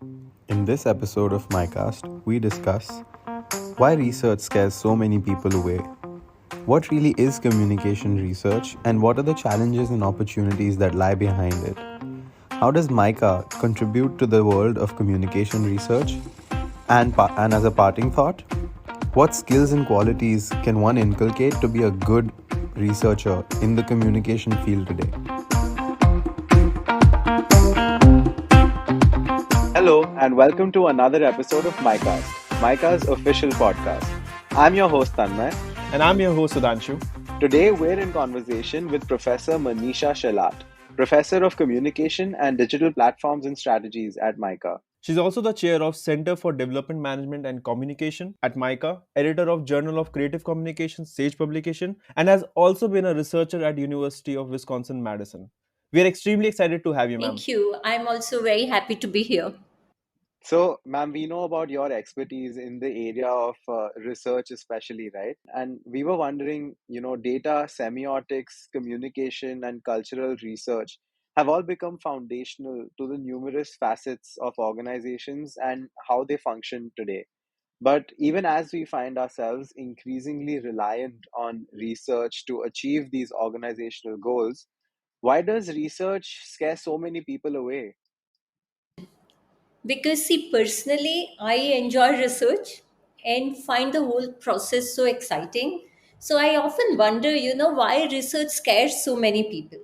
In this episode of MyCast, we discuss why research scares so many people away, what really is communication research, and what are the challenges and opportunities that lie behind it. How does MICA contribute to the world of communication research? And as a parting thought, what skills and qualities can one inculcate to be a good researcher in the communication field today? Hello, and welcome to another episode of MyCast, MyCa's official podcast. I'm your host, Tanmay. And I'm your host, Sudhanshu. Today, we're in conversation with Professor Manisha Pathak-Shelat, Professor of Communication and Digital Platforms and Strategies at MICA. She's also the chair of Center for Development Management and Communication at MICA, editor of Journal of Creative Communication, Sage Publication, and has also been a researcher at University of Wisconsin-Madison. We are extremely excited to have you, ma'am. Thank you. I'm also very happy to be here. So, ma'am, we know about your expertise in the area of research, especially, right? And we were wondering, data, semiotics, communication, and cultural research have all become foundational to the numerous facets of organizations and how they function today. But even as we find ourselves increasingly reliant on research to achieve these organizational goals, why does research scare so many people away? Because, see, personally, I enjoy research and find the whole process so exciting. So I often wonder, why research scares so many people.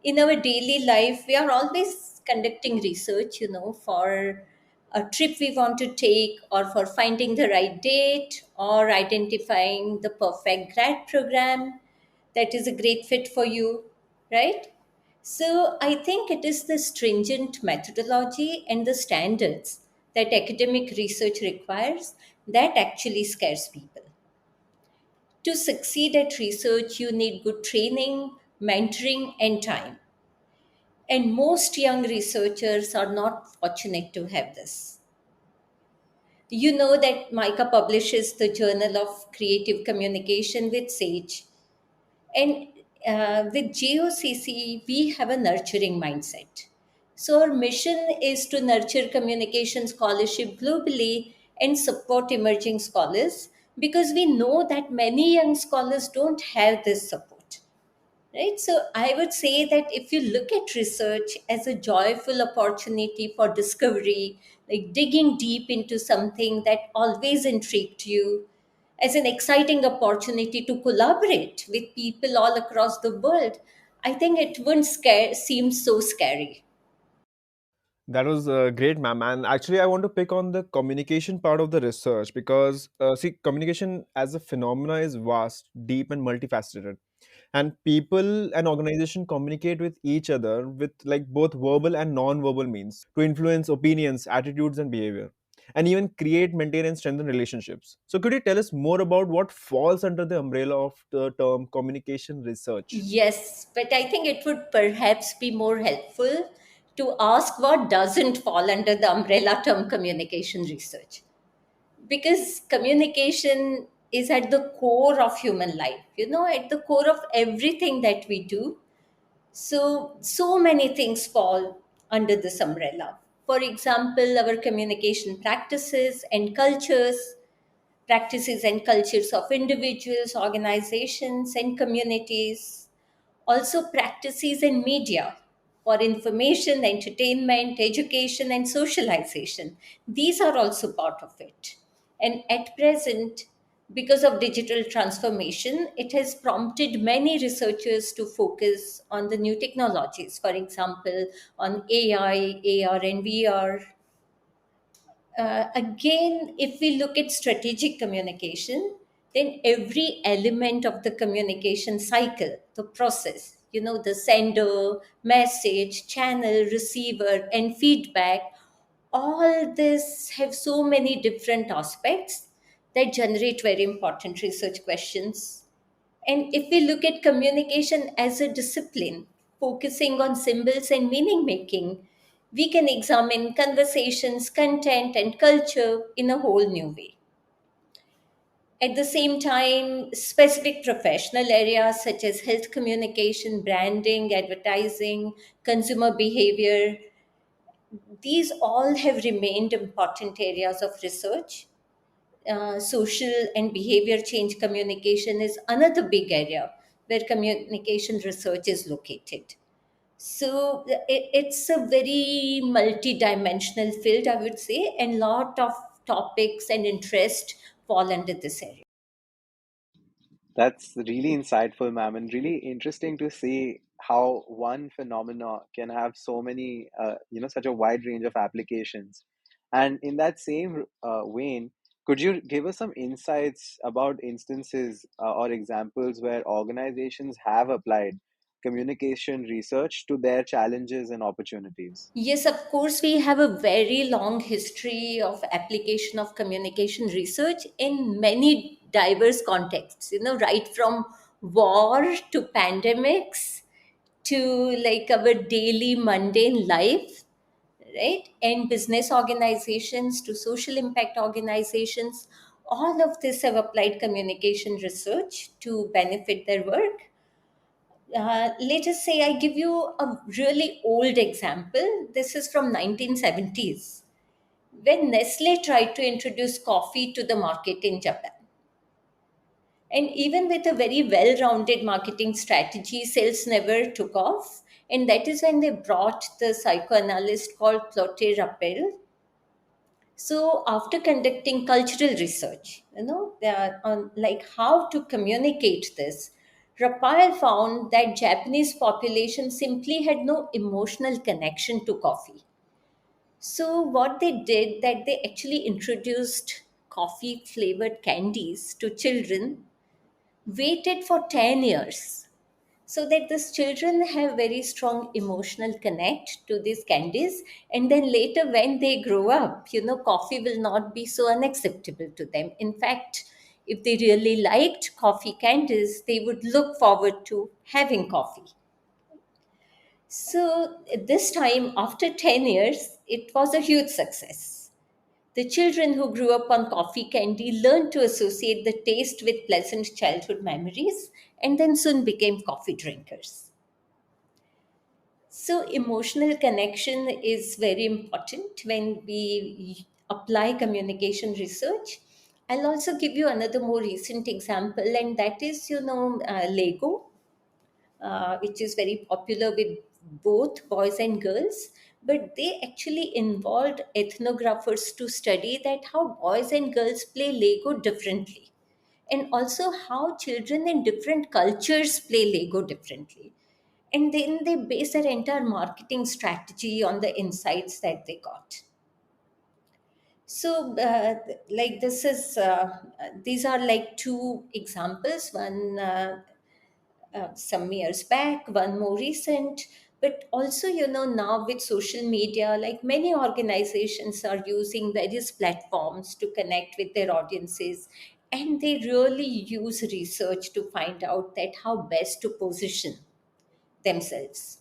In our daily life, we are always conducting research, for a trip we want to take, or for finding the right date, or identifying the perfect grad program that is a great fit for you, right? So I think it is the stringent methodology and the standards that academic research requires that actually scares people. To succeed at research, you need good training, mentoring, and time. And most young researchers are not fortunate to have this. You know that MICA publishes the Journal of Creative Communication with SAGE. And with JOCC, we have a nurturing mindset. So, our mission is to nurture communication scholarship globally and support emerging scholars because we know that many young scholars don't have this support. Right. So I would say that if you look at research as a joyful opportunity for discovery, like digging deep into something that always intrigued you, as an exciting opportunity to collaborate with people all across the world, I think it wouldn't seem so scary. That was great, ma'am. And actually, I want to pick on the communication part of the research because, see, communication as a phenomena is vast, deep, and multifaceted. And people and organization communicate with each other with like both verbal and non-verbal means to influence opinions, attitudes, and behavior, and even create, maintain, and strengthen relationships. So, could you tell us more about what falls under the umbrella of the term communication research? Yes, but I think it would perhaps be more helpful to ask what doesn't fall under the umbrella term communication research. Because communication is at the core of human life, at the core of everything that we do. So many things fall under this umbrella. For example, our communication practices and cultures of individuals, organizations, and communities, also practices in media for information, entertainment, education, and socialization. These are also part of it. And at present, because of digital transformation, it has prompted many researchers to focus on the new technologies, for example, on AI, AR, and VR. Again, if we look at strategic communication, then every element of the communication cycle, the process, the sender, message, channel, receiver, and feedback, all this have so many different aspects that generate very important research questions. And if we look at communication as a discipline, focusing on symbols and meaning making, we can examine conversations, content, and culture in a whole new way. At the same time, specific professional areas such as health communication, branding, advertising, consumer behavior, These all have remained important areas of research. Social and behavior change communication is another big area where communication research is located. So it's a very multi-dimensional field, I would say, and lot of topics and interest fall under this area. That's really insightful, ma'am, and really interesting to see how one phenomena can have so many, such a wide range of applications. And in that same vein, could you give us some insights about instances or examples where organizations have applied communication research to their challenges and opportunities? Yes, of course, we have a very long history of application of communication research in many diverse contexts, right from war to pandemics to like our daily mundane life, right? And business organizations to social impact organizations. All of this have applied communication research to benefit their work. Let us say I give you a really old example. This is from 1970s when Nestle tried to introduce coffee to the market in Japan. And even with a very well-rounded marketing strategy, sales never took off. And that is when they brought the psychoanalyst called Clotilde Rappel. So after conducting cultural research, on like how to communicate this, Raphael found that Japanese population simply had no emotional connection to coffee. So what they did that they actually introduced coffee flavored candies to children, waited for 10 years so that these children have very strong emotional connect to these candies, and then later when they grow up, coffee will not be so unacceptable to them. In fact, if they really liked coffee candies, they would look forward to having coffee. So this time after 10 years it was a huge success. The children who grew up on coffee candy learned to associate the taste with pleasant childhood memories and then soon became coffee drinkers. So, emotional connection is very important when we apply communication research. I'll also give you another more recent example, and that is, Lego, which is very popular with both boys and girls. But they actually involved ethnographers to study that how boys and girls play Lego differently, and also how children in different cultures play Lego differently, and then they base their entire marketing strategy on the insights that they got. So like this is these are like two examples, one some years back, one more recent. But also, now with social media, like many organizations are using various platforms to connect with their audiences, and they really use research to find out that how best to position themselves.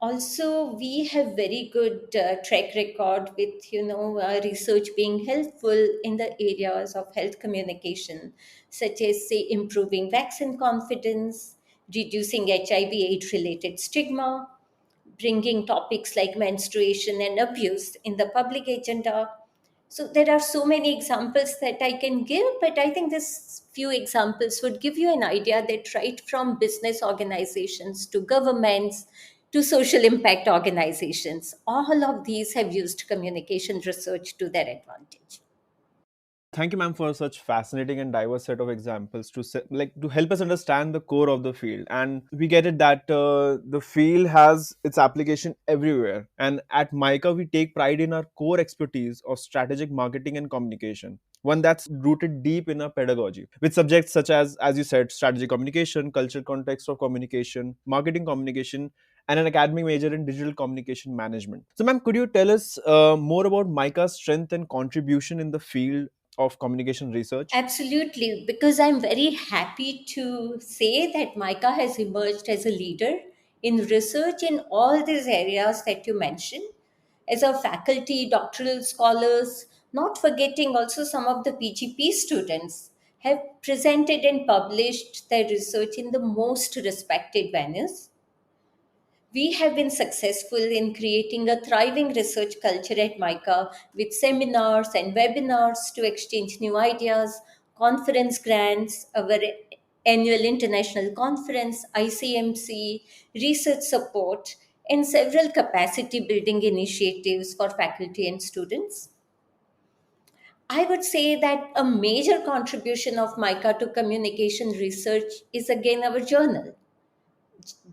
Also, we have very good track record with research being helpful in the areas of health communication, such as say improving vaccine confidence, reducing HIV/AIDS related stigma, bringing topics like menstruation and abuse in the public agenda. So there are so many examples that I can give, but I think this few examples would give you an idea that right from business organizations to governments to social impact organizations, all of these have used communication research to their advantage. Thank you, ma'am, for such fascinating and diverse set of examples to to help us understand the core of the field. And we get it that the field has its application everywhere. And at MICA, we take pride in our core expertise of strategic marketing and communication. One that's rooted deep in our pedagogy, with subjects such as you said, strategic communication, cultural context of communication, marketing communication, and an academic major in digital communication management. So, ma'am, could you tell us more about MICA's strength and contribution in the field of communication research? Absolutely, because I'm very happy to say that MICA has emerged as a leader in research in all these areas that you mentioned. As a faculty, doctoral scholars, not forgetting also some of the PGP students, have presented and published their research in the most respected venues. We have been successful in creating a thriving research culture at MICA with seminars and webinars to exchange new ideas, conference grants, our annual international conference, ICMC, research support, and several capacity building initiatives for faculty and students. I would say that a major contribution of MICA to communication research is again our journal,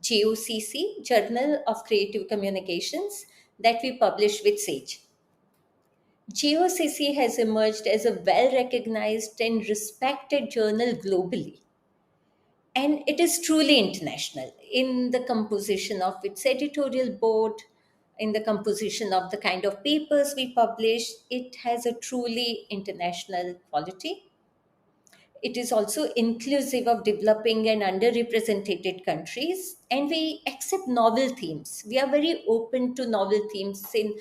JOCC, Journal of Creative Communications, that we publish with SAGE. JOCC has emerged as a well recognized and respected journal globally, and it is truly international in the composition of its editorial board, in the composition of the kind of papers we publish. It has a truly international quality. It is also inclusive of developing and underrepresented countries, and we accept novel themes. We are very open to novel themes in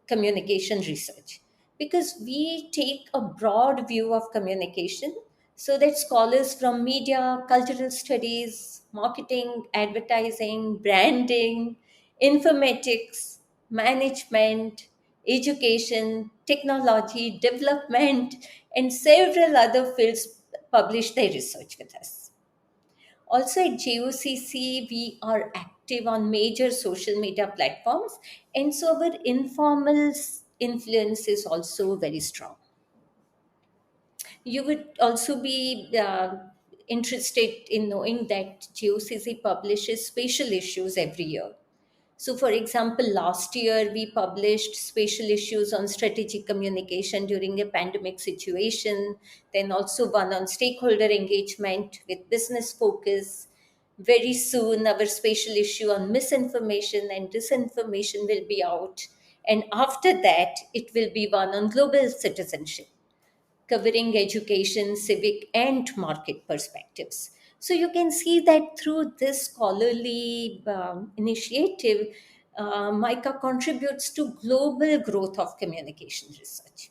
communication research because we take a broad view of communication so that scholars from media, cultural studies, marketing, advertising, branding, informatics, management, education, technology, development, and several other fields publish their research with us. Also at JOCC, we are active on major social media platforms, and so our informal influence is also very strong. You would also be interested in knowing that JOCC publishes spatial issues every year. So, for example, last year we published spatial issues on strategic communication during a pandemic situation, then also one on stakeholder engagement with business focus. Very soon, our spatial issue on misinformation and disinformation will be out. And after that, it will be one on global citizenship, covering education, civic, and market perspectives. So you can see that through this scholarly initiative, MICA contributes to global growth of communication research.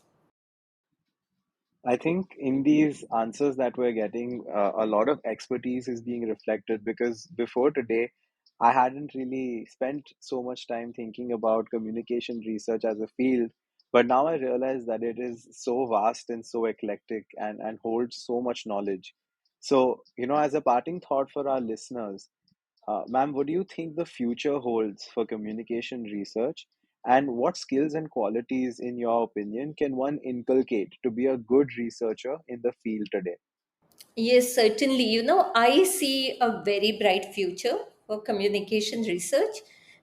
I think in these answers that we're getting, a lot of expertise is being reflected because before today, I hadn't really spent so much time thinking about communication research as a field. But now I realize that it is so vast and so eclectic and holds so much knowledge. So, as a parting thought for our listeners, ma'am, what do you think the future holds for communication research? And what skills and qualities, in your opinion, can one inculcate to be a good researcher in the field today? Yes, certainly. I see a very bright future for communication research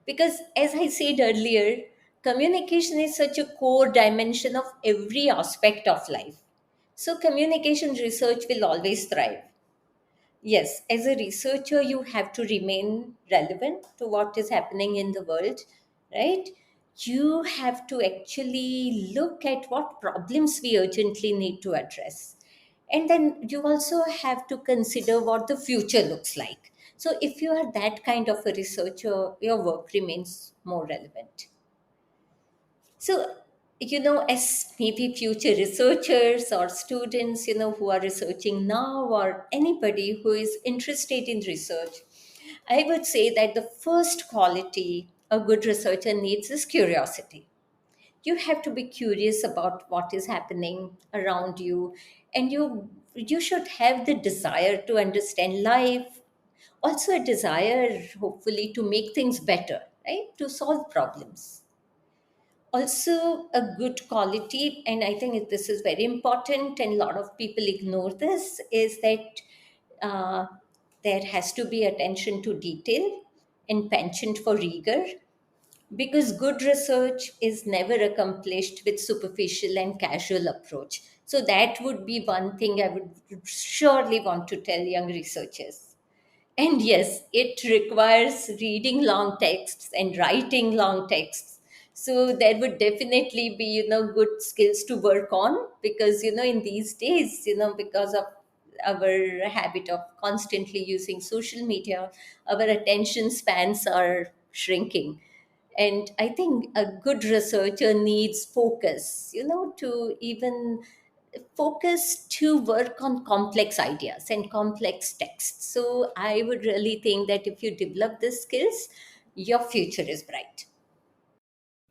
because, as I said earlier, communication is such a core dimension of every aspect of life. So, communication research will always thrive. Yes, as a researcher, you have to remain relevant to what is happening in the world, right? You have to actually look at what problems we urgently need to address. And then you also have to consider what the future looks like. So, if you are that kind of a researcher, your work remains more relevant. So, as maybe future researchers or students, who are researching now, or anybody who is interested in research, I would say that the first quality a good researcher needs is curiosity. You have to be curious about what is happening around you, and you should have the desire to understand life, also a desire, hopefully, to make things better, right? To solve problems. Also a good quality, and I think this is very important and a lot of people ignore this, is that uh, there has to be attention to detail and penchant for rigor, because good research is never accomplished with superficial and casual approach. So that would be one thing I would surely want to tell young researchers. And yes, it requires reading long texts and writing long texts. So there would definitely be, good skills to work on because, in these days, because of our habit of constantly using social media, our attention spans are shrinking. And I think a good researcher needs focus, to even focus to work on complex ideas and complex texts. So I would really think that if you develop these skills, your future is bright.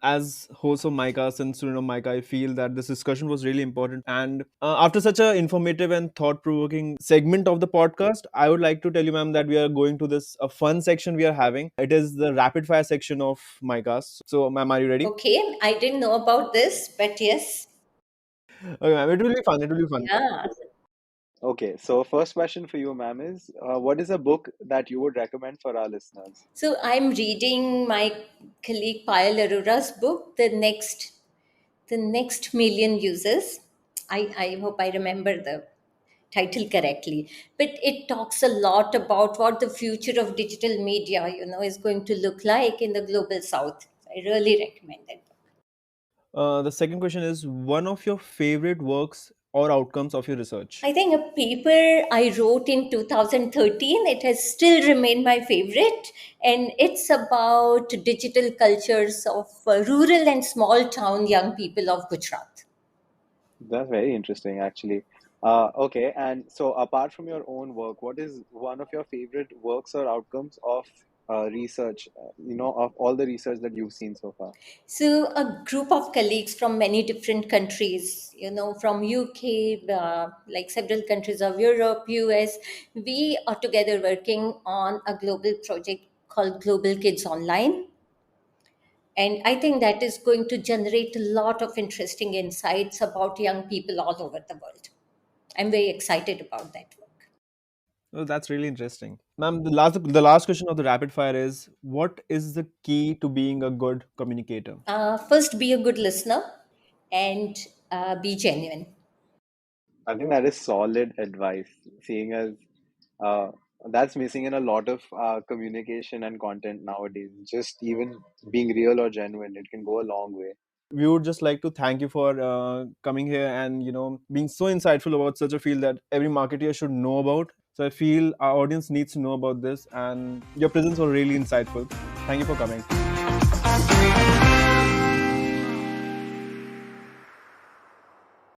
As host of MICA, since student of MICA, I feel that this discussion was really important. And after such a informative and thought-provoking segment of the podcast, I would like to tell you, ma'am, that we are going to this a fun section we are having. It is the rapid fire section of MICA's. So, ma'am, are you ready? Okay, I didn't know about this, but yes. Okay, ma'am, it will be fun. It will be fun. Yeah. Okay, so first question for you, ma'am, is what is a book that you would recommend for our listeners? So I'm reading my colleague Payal Arora's book, The Next Million Users. I hope I remember the title correctly. But it talks a lot about what the future of digital media, is going to look like in the global south. I really recommend it. The second question is one of your favorite works or outcomes of your research. I think a paper I wrote in 2013, it has still remained my favorite, and it's about digital cultures of rural and small town young people of Gujarat. That's very interesting, actually. Okay, and so apart from your own work, what is one of your favorite works or outcomes of research, of all the research that you've seen so far? So, a group of colleagues from many different countries, from UK, like several countries of Europe, US, we are together working on a global project called Global Kids Online. And I think that is going to generate a lot of interesting insights about young people all over the world. I'm very excited about that work. Oh, that's really interesting. Ma'am, the last question of the rapid fire is what is the key to being a good communicator? First, be a good listener and be genuine. I think that is solid advice, seeing as uh, that's missing in a lot of communication and content nowadays. Just even being real or genuine, it can go a long way. We would just like to thank you for coming here and being so insightful about such a field that every marketer should know about. So I feel our audience needs to know about this, and your presence was really insightful. Thank you for coming.